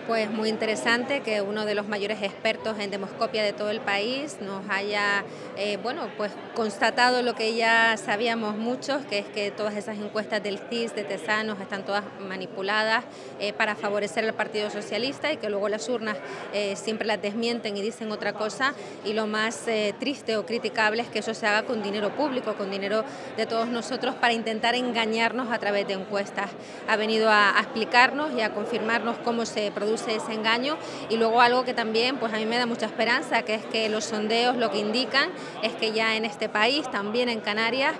Pues muy interesante que uno de los mayores expertos en demoscopia de todo el país nos haya pues constatado lo que ya sabíamos muchos, que es que todas esas encuestas del CIS, de Tesanos, están todas manipuladas para favorecer al Partido Socialista y que luego las urnas siempre las desmienten y dicen otra cosa. Y lo más triste o criticable es que eso se haga con dinero público, con dinero de todos nosotros para intentar engañarnos a través de encuestas. Ha venido a explicarnos y a confirmarnos cómo se produce ese engaño, y luego algo que también pues a mí me da mucha esperanza, que es que los sondeos lo que indican es que ya en este país, también en Canarias,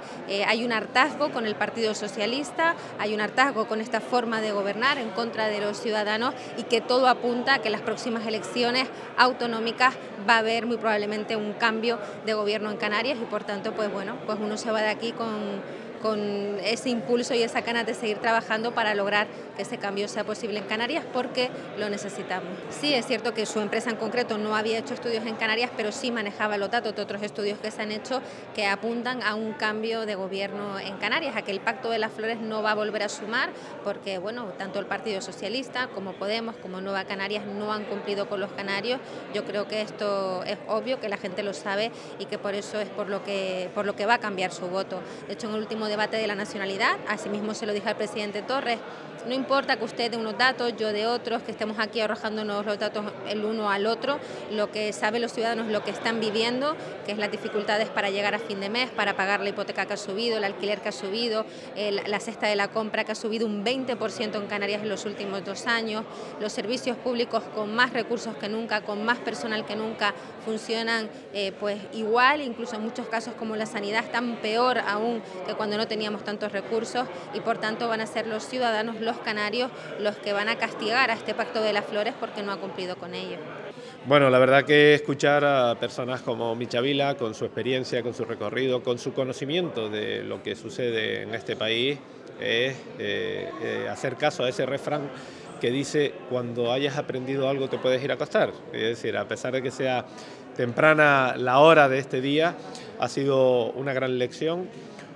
hay un hartazgo con el Partido Socialista, hay un hartazgo con esta forma de gobernar en contra de los ciudadanos, y que todo apunta a que en las próximas elecciones autonómicas va a haber muy probablemente un cambio de gobierno en Canarias, y por tanto pues bueno, pues uno se va de aquí con ese impulso y esa ganas de seguir trabajando para lograr que ese cambio sea posible en Canarias, porque lo necesitamos. Sí, es cierto que su empresa en concreto no había hecho estudios en Canarias, pero sí manejaba los datos de otros estudios que se han hecho que apuntan a un cambio de gobierno en Canarias, a que el Pacto de las Flores no va a volver a sumar, porque bueno, tanto el Partido Socialista como Podemos, como Nueva Canarias no han cumplido con los canarios. Yo creo que esto es obvio, que la gente lo sabe y que por eso es por lo que va a cambiar su voto. De hecho, en el último debate de la nacionalidad, asimismo se lo dije al presidente Torres: no importa que usted dé unos datos, yo de otros, que estemos aquí arrojándonos los datos el uno al otro, lo que saben los ciudadanos, lo que están viviendo, que es las dificultades para llegar a fin de mes, para pagar la hipoteca que ha subido, el alquiler que ha subido, la cesta de la compra que ha subido un 20% en Canarias en los últimos 2 años, los servicios públicos con más recursos que nunca, con más personal que nunca, funcionan pues igual, incluso en muchos casos como la sanidad están peor aún que cuando no teníamos tantos recursos, y por tanto van a ser los ciudadanos, los canarios, los que van a castigar a este Pacto de las Flores porque no ha cumplido con ello. Bueno, la verdad que escuchar a personas como Michavila, con su experiencia, con su recorrido, con su conocimiento de lo que sucede en este país, es hacer caso a ese refrán que dice: cuando hayas aprendido algo te puedes ir a acostar. Es decir, a pesar de que sea temprana la hora de este día, ha sido una gran lección,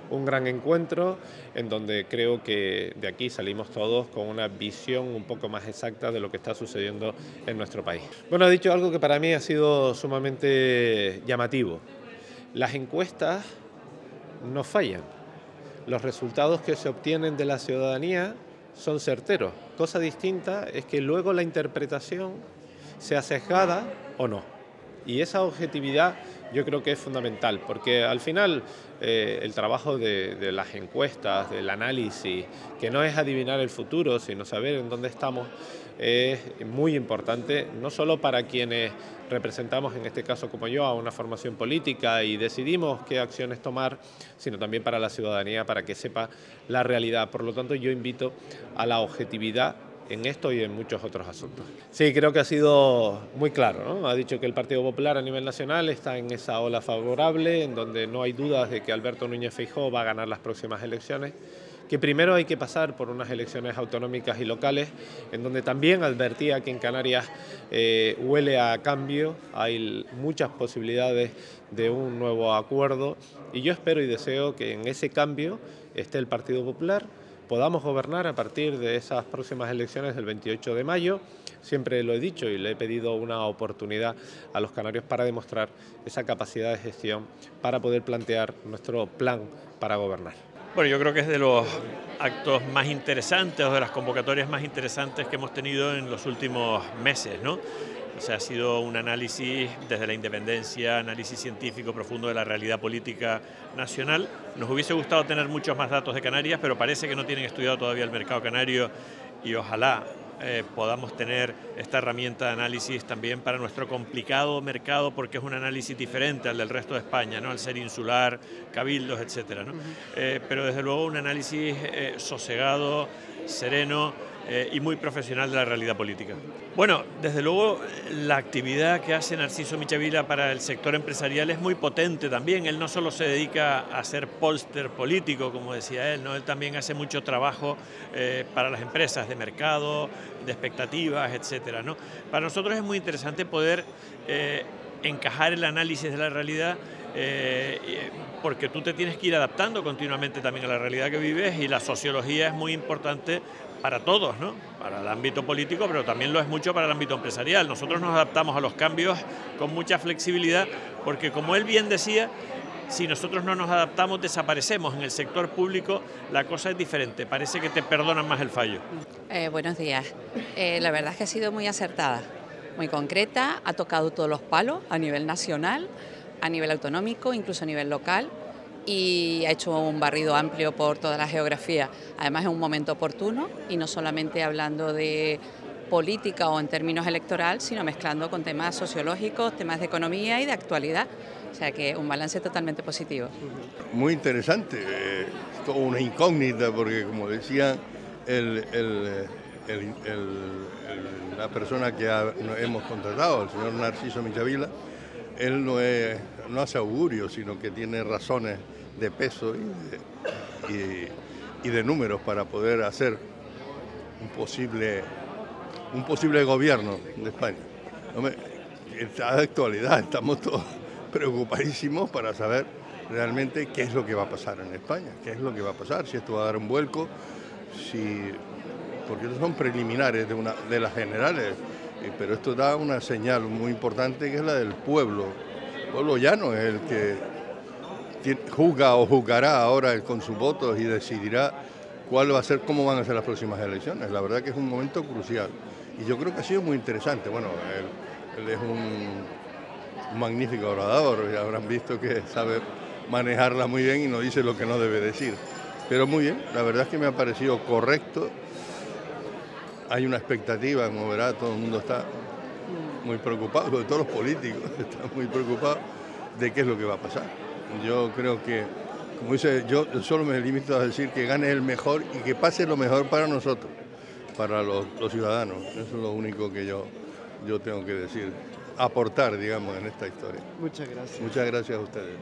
un gran encuentro, en donde creo que de aquí salimos todos con una visión un poco más exacta de lo que está sucediendo en nuestro país. Bueno, ha dicho algo que para mí ha sido sumamente llamativo. Las encuestas no fallan. Los resultados que se obtienen de la ciudadanía son certeros. Cosa distinta es que luego la interpretación sea sesgada o no. Y esa objetividad yo creo que es fundamental, porque al final el trabajo de las encuestas, del análisis, que no es adivinar el futuro, sino saber en dónde estamos, es muy importante, no solo para quienes representamos, en este caso como yo, a una formación política y decidimos qué acciones tomar, sino también para la ciudadanía, para que sepa la realidad. Por lo tanto, yo invito a la objetividad en esto y en muchos otros asuntos. Sí, creo que ha sido muy claro, ¿no? Ha dicho que el Partido Popular a nivel nacional está en esa ola favorable, en donde no hay dudas de que Alberto Núñez Feijóo va a ganar las próximas elecciones, que primero hay que pasar por unas elecciones autonómicas y locales, en donde también advertía que en Canarias huele a cambio, hay muchas posibilidades de un nuevo acuerdo, y yo espero y deseo que en ese cambio esté el Partido Popular, podamos gobernar a partir de esas próximas elecciones del 28 de mayo. Siempre lo he dicho y le he pedido una oportunidad a los canarios para demostrar esa capacidad de gestión para poder plantear nuestro plan para gobernar. Bueno, yo creo que es de los actos más interesantes o de las convocatorias más interesantes que hemos tenido en los últimos meses, ¿no? O sea, ha sido un análisis desde la independencia, análisis científico profundo de la realidad política nacional. Nos hubiese gustado tener muchos más datos de Canarias, pero parece que no tienen estudiado todavía el mercado canario, y ojalá podamos tener esta herramienta de análisis también para nuestro complicado mercado, porque es un análisis diferente al del resto de España, ¿no? Al ser insular, cabildos, etcétera, ¿no? Pero desde luego un análisis sosegado, sereno, y muy profesional de la realidad política. Bueno, desde luego la actividad que hace Narciso Michavila para el sector empresarial es muy potente también. Él no solo se dedica a hacer póster político, como decía él, ¿no? Él también hace mucho trabajo para las empresas de mercado, de expectativas, etcétera, ¿no? Para nosotros es muy interesante poder encajar el análisis de la realidad, porque tú te tienes que ir adaptando continuamente también a la realidad que vives, y la sociología es muy importante para todos, ¿no? Para el ámbito político, pero también lo es mucho para el ámbito empresarial. Nosotros nos adaptamos a los cambios con mucha flexibilidad, porque como él bien decía, si nosotros no nos adaptamos, desaparecemos. En el sector público la cosa es diferente, parece que te perdonan más el fallo. Buenos días. La verdad es que ha sido muy acertada, muy concreta, ha tocado todos los palos a nivel nacional, a nivel autonómico, incluso a nivel local, y ha hecho un barrido amplio por toda la geografía. Además es un momento oportuno, y no solamente hablando de política o en términos electorales, sino mezclando con temas sociológicos, temas de economía y de actualidad. O sea que un balance totalmente positivo. Muy interesante, es toda una incógnita porque, como decía la persona que hemos contratado, el señor Narciso Michavila, él no hace augurios, sino que tiene razones de peso y de números para poder hacer un posible gobierno de España. Está de actualidad, estamos todos preocupadísimos para saber realmente qué es lo que va a pasar en España, qué es lo que va a pasar, si esto va a dar un vuelco, porque son preliminares de las generales, pero esto da una señal muy importante que es la del pueblo. El pueblo llano es el que juzga o juzgará ahora con sus votos y decidirá cómo van a ser las próximas elecciones. La verdad que es un momento crucial y yo creo que ha sido muy interesante. Bueno, él es un magnífico orador, ya habrán visto que sabe manejarla muy bien y no dice lo que no debe decir. Pero muy bien, la verdad es que me ha parecido correcto. Hay una expectativa, como verá, todo el mundo está muy preocupado, sobre todo los políticos están muy preocupados de qué es lo que va a pasar. Yo creo que, como dice, yo solo me limito a decir que gane el mejor y que pase lo mejor para nosotros, para los ciudadanos. Eso es lo único que yo tengo que decir, aportar, digamos, en esta historia. Muchas gracias. Muchas gracias a ustedes.